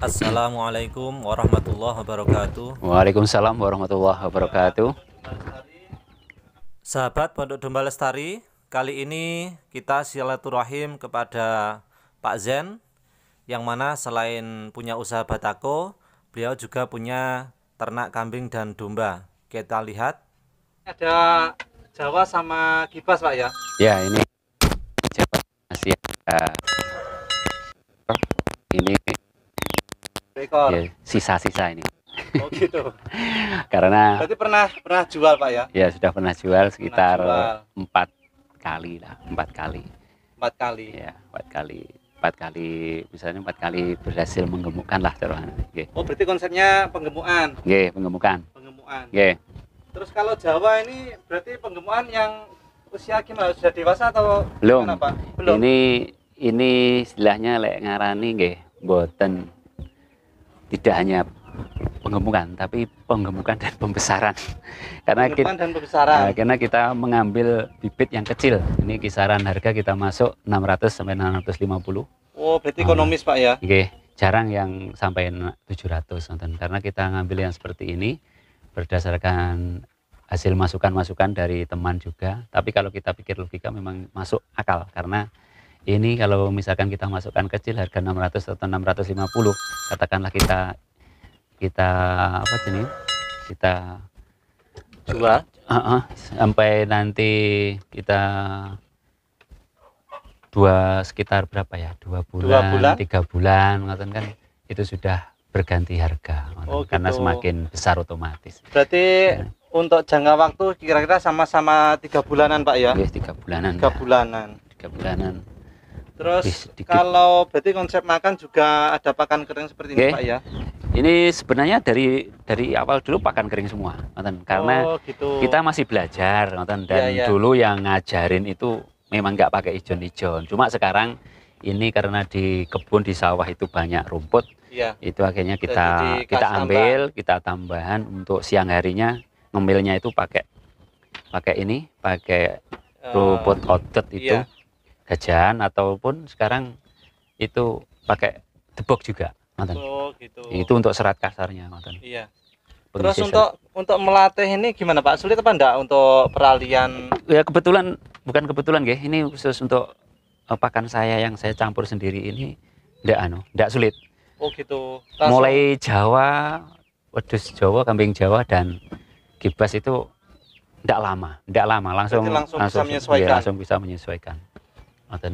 Assalamualaikum warahmatullahi wabarakatuh. Waalaikumsalam warahmatullahi wabarakatuh. Sahabat Pondok Domba Lestari, kali ini kita silaturahim kepada Pak Zen, yang mana selain punya usaha batako, beliau juga punya ternak kambing dan domba. Kita lihat. Ada Jawa sama Gibas, Pak ya? Ya, ini masih ada ini Rekor. ya, sisa-sisa ini. Oh gitu. Karena Berarti pernah jual, Pak ya? ya sudah pernah jual sekitar jual. 4 kali lah, 4 kali. 4 kali. Ya, 4 kali, misalnya 4 kali berhasil menggemukkan lah taruhan. Nggih. Oh, berarti konsepnya penggemukan. Nggih, penggemukan. Penggemukan. Nggih. Terus kalau Jawa ini berarti penggemukan yang usia gimana? Sudah dewasa atau Belum. gimana, Pak? Belum. Ini istilahnya lek ngarani nggih, mboten tidak hanya penggemukan tapi penggemukan dan pembesaran. Karena Penggemukan dan pembesaran. karena kita mengambil bibit yang kecil. Ini kisaran harga kita masuk 600 sampai 650. Oh, berarti ekonomis, Pak ya? Nggih, jarang yang sampai 700 nonton. Karena kita ngambil yang seperti ini berdasarkan hasil masukan-masukan dari teman juga. Tapi kalau kita pikir logika memang masuk akal, karena ini kalau misalkan kita masukkan kecil harga 600 atau 650, katakanlah kita apa jenis kita Jual. sampai nanti kita sekitar berapa ya, 2 bulan, 3 bulan ngoten kan, itu sudah berganti harga ngoten. Oh, Karena gitu. semakin besar otomatis. Berarti untuk jangka waktu kira-kira sama-sama 3 bulanan, Pak ya? Yes, 3 bulanan. 3 bulanan. 3 bulanan. Terus Sedikit. kalau berarti konsep makan juga ada pakan kering seperti ini, Oke. Pak ya? Ini sebenarnya dari awal dulu pakan kering semua, ngoten. Karena Oh, gitu. kita masih belajar, ngoten. Dan Iya, iya. dulu yang ngajarin itu memang nggak pakai ijon-ijon. Cuma sekarang ini karena di kebun, di sawah itu banyak rumput, Iya. itu akhirnya Jadi kita dikasih ambil, kita tambahan untuk siang harinya ngemilnya itu pakai ini, pakai rumput odet itu, iya. gajahan, ataupun sekarang itu pakai debok juga, ngoten. Oh, gitu. Itu untuk serat kasarnya, ngoten. Iya. Terus Pengisi untuk melatih ini gimana, Pak? Sulit apa enggak untuk peralihan? ya bukan kebetulan nggih, ini khusus untuk pakan saya yang saya campur sendiri ini ndak sulit. Oh, gitu. Mulai Jawa, wedhus Jawa, kambing Jawa dan Gibas itu ndak lama langsung Berarti langsung bisa menyesuaikan. iya, langsung bisa menyesuaikan. Ngoten.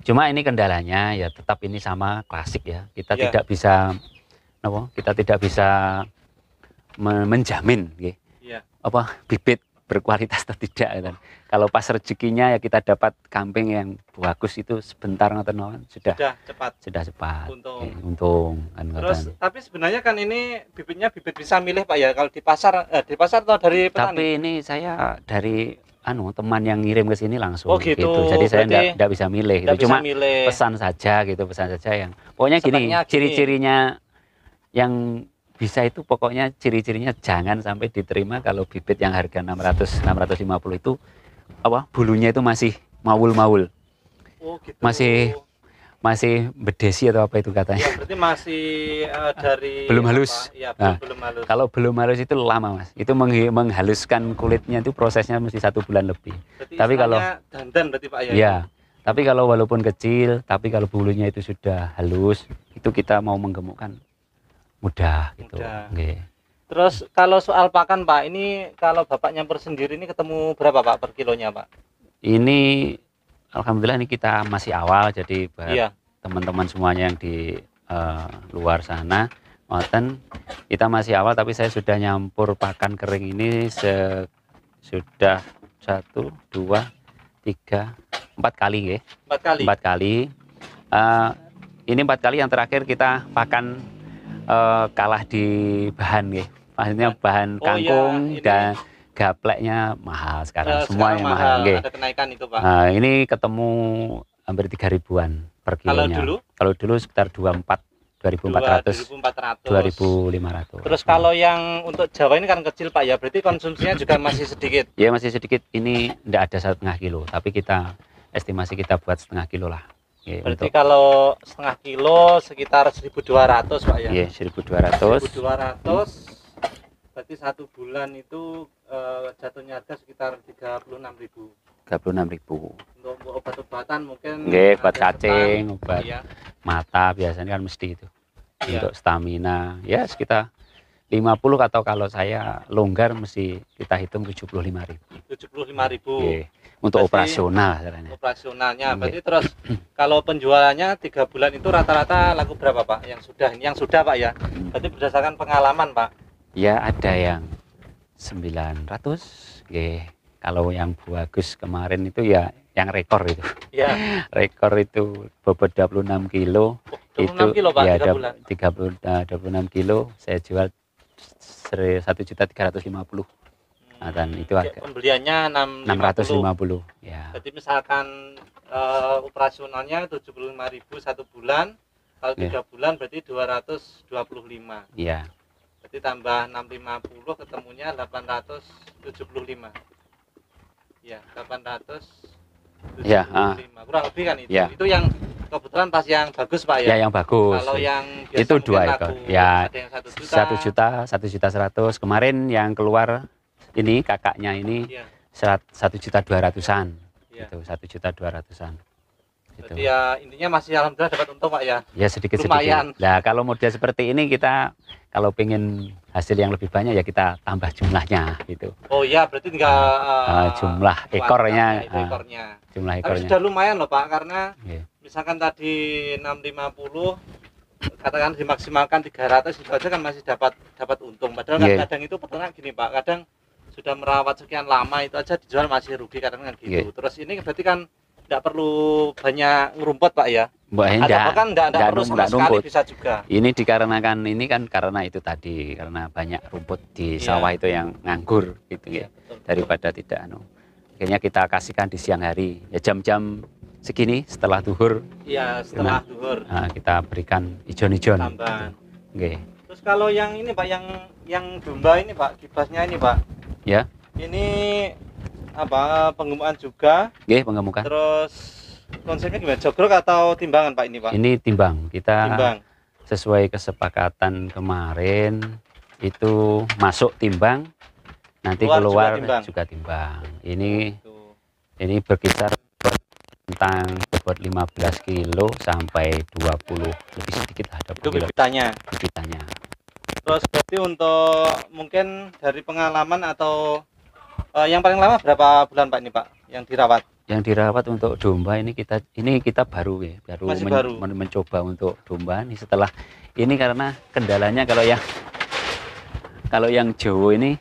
Cuma ini kendalanya ya tetap ini sama klasik ya. Kita Iya. tidak bisa kita tidak bisa menjamin nggih, Iya. bibit berkualitas atau tidak gitu. Kalau pas rezekinya ya kita dapat kambing yang bagus itu sebentar ngoten mawon sudah Sudah cepat. cepat. Untung. Untung kan Terus ngoten. tapi sebenarnya kan ini bibitnya bibit bisa milih, Pak ya, kalau di pasar atau dari petani? Tapi ini saya dari teman yang ngirim ke sini langsung Oh, gitu. Jadi saya Berarti enggak bisa milih nggak gitu. bisa Cuma milih. pesan saja yang pokoknya gini, Speknya gini. ciri-cirinya yang bisa itu pokoknya ciri-cirinya jangan sampai diterima kalau bibit yang harga 600 650 itu bulunya itu masih maul-maul, Oh, gitu. masih bedesi atau apa itu katanya. Ya, berarti masih dari Belum halus. Iya, Nah, belum halus. Kalau belum halus itu lama, Mas. Itu menghaluskan kulitnya itu prosesnya mesti 1 bulan lebih. Berarti Tapi kalau istilahnya dandan berarti, Pak ya? ya, tapi kalau walaupun kecil, tapi kalau bulunya itu sudah halus, itu kita mau menggemukkan mudah gitu. Mudah. Nggih. Terus kalau soal pakan, Pak, ini kalau Bapak nyamper sendiri ini ketemu berapa, Pak, per kilonya, Pak? Ini alhamdulillah ini kita masih awal, jadi buat Iya. teman-teman semuanya yang di luar sana, ngoten, kita masih awal, tapi saya sudah nyampur pakan kering ini sudah 1, 2, 3, 4 kali nggih. 4 kali. 4 kali. Ini 4 kali, yang terakhir kita pakan kalah di bahan nggih. Maksudnya bahan Oh, kangkung iya, ini. dan gapleknya mahal sekarang. Sekarang Semuanya mahal nggih. ada kenaikan itu, Pak. Nah, ini ketemu hampir 3 ribuan per Kalau kilonya. dulu? Kalau dulu sekitar 2.400, 2.400. 2.500. Terus kalau yang untuk Jawa ini kan kecil, Pak ya, berarti konsumsinya juga masih sedikit. Ya masih sedikit, ini enggak ada 1,5 kilo, tapi kita estimasi kita buat 0,5 kilo lah. Nggih, Berarti untuk kalau setengah kilo sekitar 1.200 Pak ya. nggih 1.200. 1.200 berarti 1 bulan itu jatuhnya harga sekitar 36.000. 36.000. Untuk obat-obatan mungkin Nggih, obat ada cacing, setan, obat ya. mata biasanya kan mesti itu. Iya. Untuk stamina ya sekitar 50 atau kalau saya longgar mesti kita hitung 75.000. 75.000 Nggih, untuk Berarti operasional caranya. operasionalnya. Nggih. Berarti terus kalau penjualannya 3 bulan itu rata-rata laku berapa Pak? Yang sudah Pak ya. Berarti berdasarkan pengalaman Pak. Ya ada yang 900, nggih. Kalau yang bagus kemarin itu ya yang rekor itu. Ya. Rekor itu bobot 26 kilo. 26 Itu kilo Pak, ya 3 bulan. 26 kilo saya jual 1.350.000. Nah, dan itu harga Pembeliannya 650. 650 ya. Berarti misalkan operasionalnya 75.000 1 bulan. Kalau 3 bulan berarti 225. Iya. Berarti tambah 650 ketemunya 875. Ya, 875. Ya, Kurang lebih kan itu. Ya. Itu yang kebetulan pas yang bagus Pak ya. Ya yang bagus. Kalau yang biasa itu 2 mungkin ekor. laku Ya ada yang 1 juta. 1 juta, 1.100.000. Kemarin yang keluar ini kakaknya ini Iya. 1.200.000-an. Iya. Itu 1.200.000-an. Gitu. Jadi ya intinya masih alhamdulillah dapat untung Pak ya. Ya sedikit-sedikit. Lumayan. Nah kalau model seperti ini kita kalau pengen hasil yang lebih banyak ya kita tambah jumlahnya gitu. Oh iya, berarti enggak Jumlah ekornya. ekornya. Jumlah Tapi ekornya. sudah lumayan loh Pak, karena Iya. misalkan tadi 650 katakan dimaksimalkan 300 itu aja kan masih dapat untung. Padahal kan Iya. kadang itu peternak gini Pak, kadang sudah merawat sekian lama itu aja dijual masih rugi kadang kan gitu. Iya. Terus ini berarti kan enggak perlu banyak ngerumput Pak ya. Mbak Atau Hendak. bahkan enggak perlu sama sekali bisa juga. Ini dikarenakan ini kan karena itu tadi karena banyak rumput di Iya. sawah itu yang nganggur gitu ya. Betul. Daripada tidak akhirnya kita kasihkan di siang hari ya jam-jam segini setelah duhur Iya, setelah duhur kita berikan ijon-ijon. tambahan. Nggih. Terus kalau yang ini Pak, yang domba ini Pak, kibasnya ini Pak. Ya. Ini apa penggemukan juga? Nggih, pengemukan. Terus konsepnya gimana? Jogrok atau timbangan Pak ini Pak? Ini timbang. Kita Timbang. sesuai kesepakatan kemarin itu masuk timbang, nanti Keluar keluar juga juga timbang. timbang. Ini Tuh. berkisar tentang bobot 15 kilo sampai 20 lebih sedikit lah 20 Itu kilo bibitannya. bibitannya. Terus berarti untuk mungkin dari pengalaman atau yang paling lama berapa bulan Pak ini Pak yang dirawat? Yang dirawat untuk domba ini kita baru ya, Masih baru. mencoba untuk domba ini setelah ini karena kendalanya kalau yang Jawa ini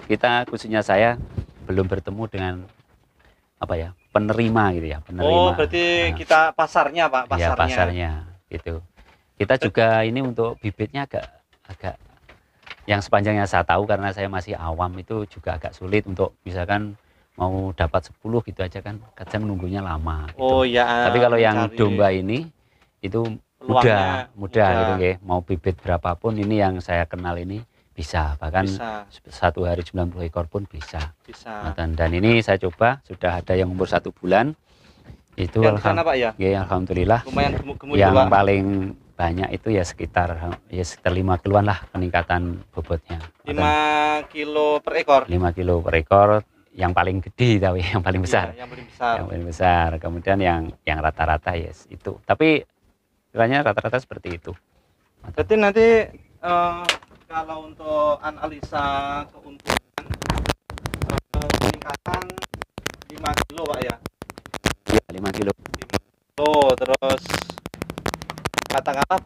kita khususnya saya belum bertemu dengan apa ya penerima gitu ya penerima. Oh berarti kita pasarnya Pak, pasarnya. Ya pasarnya gitu. Kita juga ini untuk bibitnya agak yang sepanjangnya saya tahu karena saya masih awam itu juga agak sulit untuk misalkan mau dapat 10 gitu aja kan kadang nunggunya lama gitu. Oh iya. Tapi kalau yang mencari domba ini itu mudah gitu nggih. Mau bibit berapapun ini yang saya kenal ini bisa bahkan bisa. satu hari 90 ekor pun bisa. Bisa. Dan ini saya coba sudah ada yang umur 1 bulan itu Yang di sana Pak ya? alhamdulillah Lumayan gemuk-gemuk yang Pak. paling banyak itu ya sekitar 5 kiloan lah peningkatan bobotnya. 5 kilo per ekor. 5 kilo per ekor yang paling gede tapi yang paling besar. Iya, yang paling besar. Yang paling besar. Kemudian yang rata-rata yes itu. Tapi kiranya rata-rata seperti itu. Berarti nanti kalau untuk analisa keuntungan peningkatan 5 kilo Pak ya. Ya, 5 kilo. 5 kilo terus katakanlah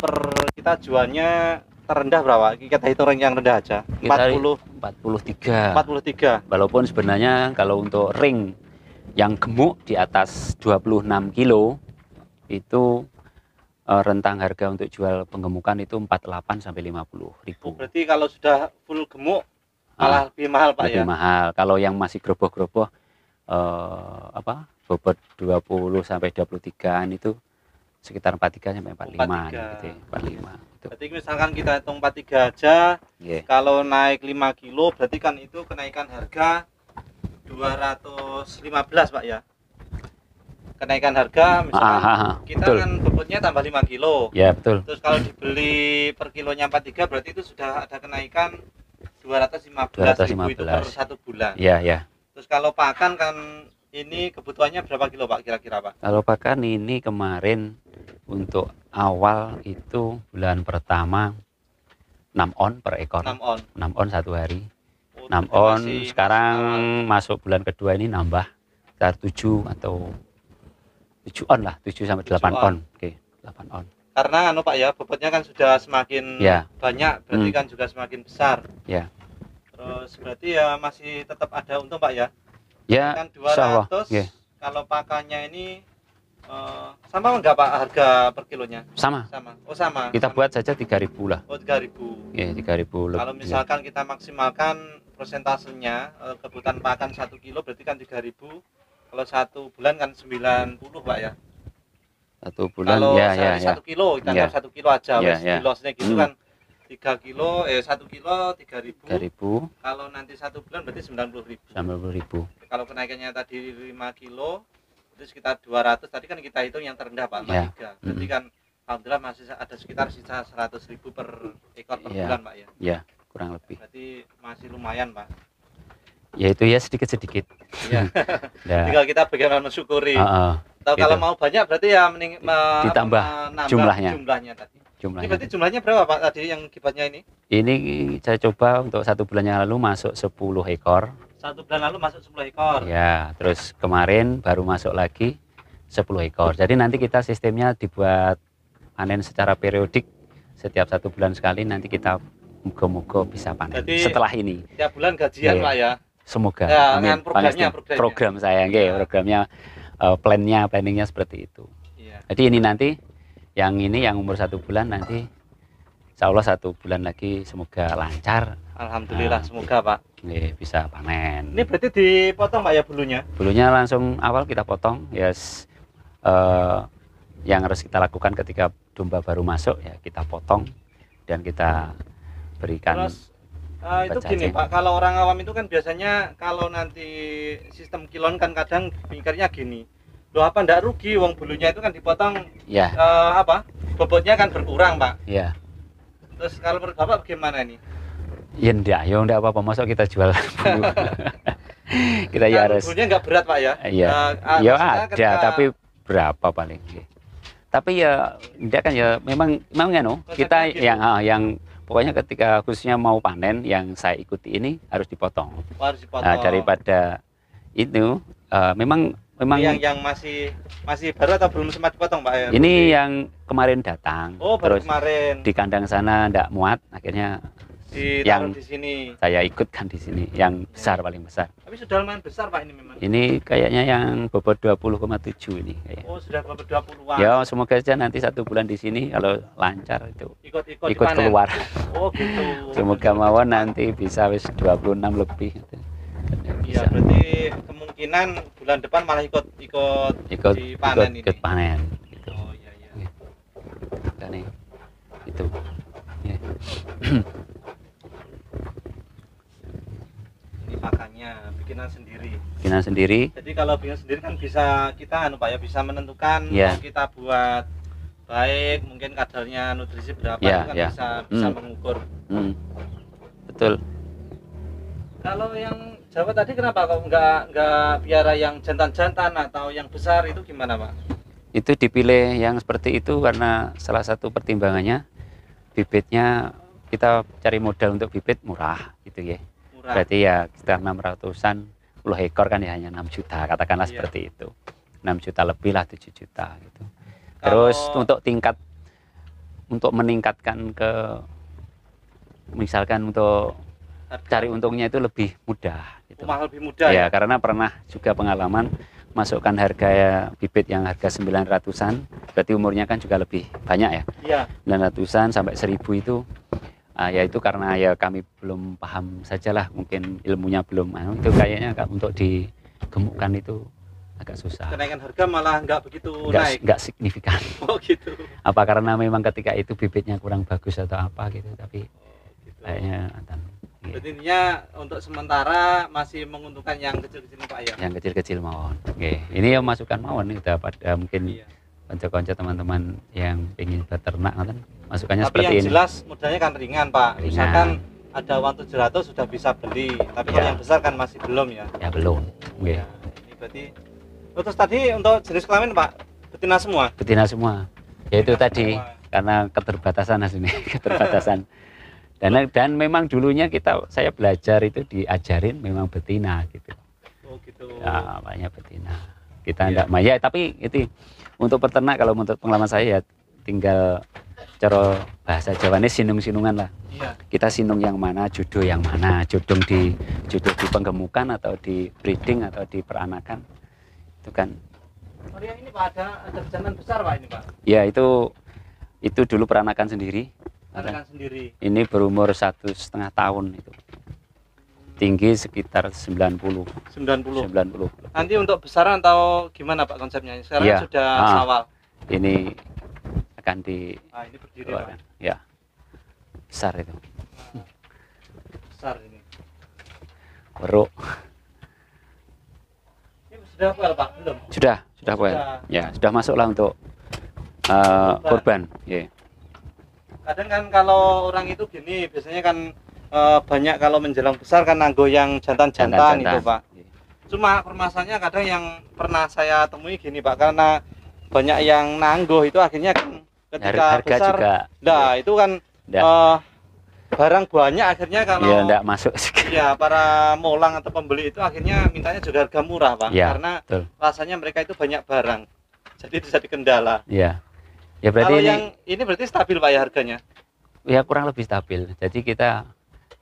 kita jualnya terendah berapa? Kita hitung yang rendah aja. 43. 43. Walaupun sebenarnya kalau untuk ring yang gemuk di atas 26 kilo itu rentang harga untuk jual penggemukan itu 48 sampai 50 ribu. Oh, berarti kalau sudah full gemuk malah lebih mahal Pak lebih ya? mahal. Kalau yang masih geroboh-geroboh bobot 20 sampai 23-an itu sekitar 43 sampai 45 gitu ya, 45 itu. Berarti misalkan kita hitung 43 aja, kalau naik 5 kilo berarti kan itu kenaikan harga 215 Pak ya. kenaikan harga, misalkan kita betul. kan bobotnya tambah 5 kilo. Ya, betul. Terus kalau dibeli per kilonya 43 berarti itu sudah ada kenaikan 215.000 itu per 1 bulan. Ya, ya. Terus kalau pakan kan ini kebutuhannya berapa kilo Pak kira-kira Pak? Kalau pakan ini kemarin untuk awal itu bulan pertama 6 on per ekor. 6 on. 6 on satu hari. Oh, 6 on masih sekarang awal. masuk bulan kedua ini nambah sekitar 7 atau 7 on lah, 7 sampai 8 on. Oke, 8 on. Karena anu Pak ya, bobotnya kan sudah semakin Ya. banyak, berarti kan juga semakin besar. Ya. Terus berarti ya masih tetap ada untung Pak ya. Ya, Kan insyaallah. 200. Ya. Kalau pakannya ini sama enggak Pak harga per kilonya? Sama. Sama. Oh sama. Kita sama. buat saja 3.000 lah. Oh 3.000. Ya, 3.000 lebih. Kalau misalkan kita maksimalkan persentasenya kebutuhan pakan 1 kilo berarti kan 3.000. Kalau 1 bulan kan 90 Pak ya. 1 bulan Kalau ya, sehari ya. 1 kilo kita Ya. anggap 1 kilo aja Ya, wes ya. kilosnya gitu kan 3 kilo 1 kilo 3.000. 3.000 Kalau nanti 1 bulan berarti 90.000. 90.000. Kalau kenaikannya tadi 5 kilo itu sekitar 200. Tadi kan kita hitung yang terendah Pak, Ya. 43. Berarti kan alhamdulillah masih ada sekitar sisa 100.000 per ekor per Ya. bulan Pak ya. Ya, kurang lebih. Berarti masih lumayan Pak. Ya itu ya sedikit-sedikit. Ya. Nah, Tinggal kita bagaimana mensyukuri. Atau gitu. kalau mau banyak berarti ya Ditambah menambah jumlahnya. tadi. Ini jumlahnya. berarti jumlahnya berapa Pak tadi yang kibatnya ini? Ini saya coba untuk 1 bulan yang lalu masuk 10 ekor. 1 bulan lalu masuk 10 ekor. Ya, terus kemarin baru masuk lagi 10 ekor. Jadi nanti kita sistemnya dibuat panen secara periodik. Setiap 1 bulan sekali nanti kita moga-moga bisa panen. Jadi, setelah ini. Tiap bulan gajian Iya. Pak ya. Semoga. Ya, Amin. dengan programnya, Panasnya. programnya. Program saya, nggih, Ya. programnya planningnya seperti itu. Iya. Jadi ini nanti yang umur 1 bulan nanti insya Allah 1 bulan lagi semoga lancar. Alhamdulillah semoga Pak. Nggih, bisa panen. Ini berarti dipotong Pak ya bulunya? Bulunya langsung awal kita potong ya, yang harus kita lakukan ketika domba baru masuk ya kita potong dan kita berikan. Terus itu gini cacing. Pak, kalau orang awam itu kan biasanya kalau nanti sistem kilon kan kadang pikirnya gini, loh apa ndak rugi wong bulunya itu kan dipotong Ya, bobotnya kan berkurang Pak. ya. Terus kalau menurut Bapak bagaimana ini? Ya enggak apa-apa, masuk kita jual bulu. Kita ya Kan harus. bulunya nggak berat Pak ya? Iya. Ya maksudnya ada, ketika- tapi berapa paling? Tapi ya enggak kan ya memang kita Konsepnya gitu. yang pokoknya ketika khususnya mau panen yang saya ikuti ini harus dipotong. harus dipotong. Nah, daripada itu memang yang masih baru atau belum sempat dipotong Pak ya? ini yang kemarin datang. Oh baru terus kemarin di kandang sana enggak muat, akhirnya ditaruh yang di sini. saya ikutkan di sini yang besar, paling besar. Tapi sudah lumayan besar Pak ini memang. Ini kayaknya yang bobot 20,7 ini kayaknya. Oh sudah berapa 20-an? Ya semoga saja nanti 1 bulan di sini kalau lancar itu Ikut ikut dipanen? keluar. Oh gitu. Semoga mawon nanti bisa wis 26 lebih. Iya berarti kemungkinan bulan depan malah ikut dipanen ikut ini. panen gitu. Oh iya iya. Makanya itu. Ya. Ini pakannya bikinan sendiri. Bikinan sendiri. Jadi kalau bikin sendiri kan bisa kita Pak ya bisa menentukan Ya. mau kita buat baik mungkin kadarnya nutrisi berapa Ya, itu kan ya. bisa mengukur. Betul. Kalau yang Jawa tadi kenapa kok nggak piara yang jantan-jantan atau yang besar itu gimana Pak? Itu dipilih yang seperti itu karena salah satu pertimbangannya bibitnya kita cari modal untuk bibit murah gitu ya. Murah. Berarti ya sekitar 600-an, 10 ekor kan ya hanya 6 juta katakanlah Iya. seperti itu. 6 juta lebih lah, 7 juta gitu. Terus untuk meningkatkan ke misalkan untuk cari untungnya itu lebih mudah gitu. Mahal lebih mudah Ya, karena pernah juga pengalaman masukkan harga bibit yang harga 900-an, berarti umurnya kan juga lebih banyak ya. Iya. 900-an sampai 1000 itu ya itu karena ya kami belum paham sajalah, mungkin ilmunya belum itu kayaknya untuk digemukkan itu agak susah. Kenaikan harga malah nggak begitu naik. Nggak signifikan. Oh gitu. Apa karena memang ketika itu bibitnya kurang bagus atau apa gitu, tapi Gitu. kayaknya Berarti intinya untuk sementara masih menguntungkan yang kecil-kecil Pak ya. Yang kecil-kecil mawon. Oke. Ini yang masukan mawon nih pada mungkin Iya. konco-konco teman-teman yang ingin beternak kan masukannya Tapi seperti yang ini. jelas modalnya kan ringan Pak. Ringan. Misalkan ada uang 700 sudah bisa beli. Tapi kalau Ya. yang besar kan masih belum ya. Ya belum. Oke. Ya, ini berarti. Terus tadi untuk jenis kelamin Pak, betina semua. Betina semua. Ya itu Betina tadi semua. karena keterbatasan Mas ini, keterbatasan. Dan memang dulunya saya belajar itu diajarin memang betina gitu. Oh gitu. Ya, banyak betina. Kita Iya. enggak maya, tapi itu untuk peternak kalau menurut pengalaman saya ya tinggal cara bahasa Jawa ini sinung-sinungan lah. Iya. Kita sinung yang mana, jodoh yang mana, jodoh di penggemukan atau di breeding atau di peranakan. Itu kan. Oh ya ini Pak ada jantan besar Pak ini Pak. Ya itu dulu peranakan sendiri. Anakan sendiri. Ini berumur 1,5 tahun itu. Tinggi sekitar 90. 90. 90. Nanti untuk besaran atau gimana Pak konsepnya? Sekarang Iya. sudah Ah. sawal. Ini akan di Ah ini berdiri Pak. ya. Besar itu. Besar ini. Weruk. Ini sudah apa Pak? Belum. Sudah well. Sudah. Ya, sudah masuklah untuk korban. Ya. Kadang kan kalau orang itu gini, biasanya kan banyak kalau menjelang besar kan nanggo yang jantan-jantan itu Pak. Ya. Cuma permasalahannya kadang yang pernah saya temui gini Pak, karena banyak yang nanggo itu akhirnya kan ketika Harga besar, juga. nah itu kan Nggak. barang banyak akhirnya kalau Ya, enggak masuk. ya para molang atau pembeli itu akhirnya mintanya juga harga murah Pak, Ya, karena betul. rasanya mereka itu banyak barang, jadi bisa dikendala. Ya. Ya berarti Kalau ini yang ini berarti stabil Pak ya harganya? ya kurang lebih stabil. Jadi kita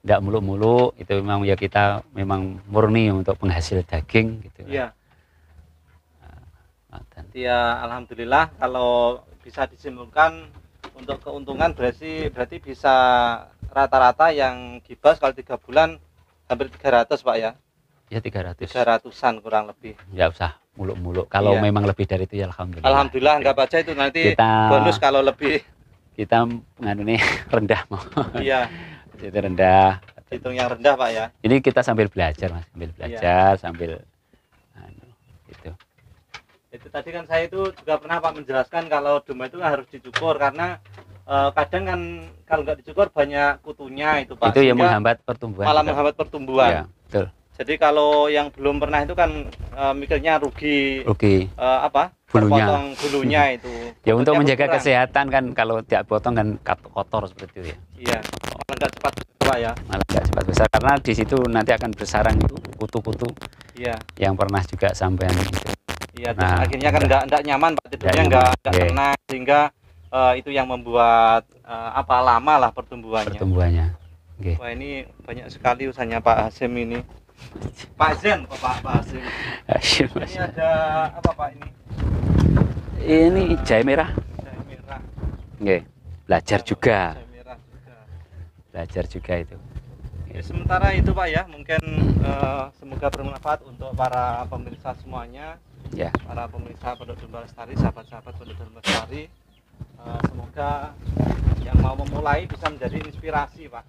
enggak muluk-muluk, itu memang ya kita memang murni untuk penghasil daging gitu. Iya. Ngoten. Ya alhamdulillah kalau bisa disimpulkan untuk keuntungan berarti bisa rata-rata yang gibas kalau 3 bulan hampir 300 Pak ya. Ya 300. 300-an kurang lebih. Enggak usah muluk-muluk. Kalau Iya. memang lebih dari itu ya alhamdulillah. Alhamdulillah anggap aja itu nanti Kita- bonus kalau lebih. Kita nganu nih rendah mau. Iya, Itu rendah. hitung yang rendah Pak ya. Ini kita sambil belajar Mas, sambil belajar, sambil anu, gitu. Itu tadi kan saya itu juga pernah Pak menjelaskan kalau domba itu harus dicukur karena kadang kan kalau nggak dicukur banyak kutunya itu Pak. Itu yang Sehingga menghambat pertumbuhan. malah juga. menghambat pertumbuhan. Ya, betul. Jadi kalau yang belum pernah itu kan mikirnya rugi Oke. Bulunya. terpotong bulunya itu. Ya untuk Bobotnya menjaga berkurang. kesehatan kan kalau tidak potong kan kotor seperti itu ya. Iya, malah nggak cepat Pak ya. Malah nggak cepat besar karena di situ nanti akan bersarang itu kutu-kutu Iya, yang pernah juga sampai iya. Terus Nah, akhirnya kan nggak nyaman Pak tidurnya nyaman. nggak Iya. tenang sehingga itu yang membuat lama lah pertumbuhannya. pertumbuhannya. Oke. Wah ini banyak sekali usahanya Pak Hasim ini. Pak Zen kok Pak Hasim. Ini ada apa Pak ini? Ini jahe merah. Jahe merah. Oke. Belajar juga. Jahe merah juga. Belajar juga itu. Ya, sementara itu Pak ya, mungkin semoga bermanfaat untuk para pemirsa semuanya, Ya. para pemirsa Pondok Domba Lestari, sahabat-sahabat Pondok Domba Lestari. Semoga yang mau memulai bisa menjadi inspirasi Pak.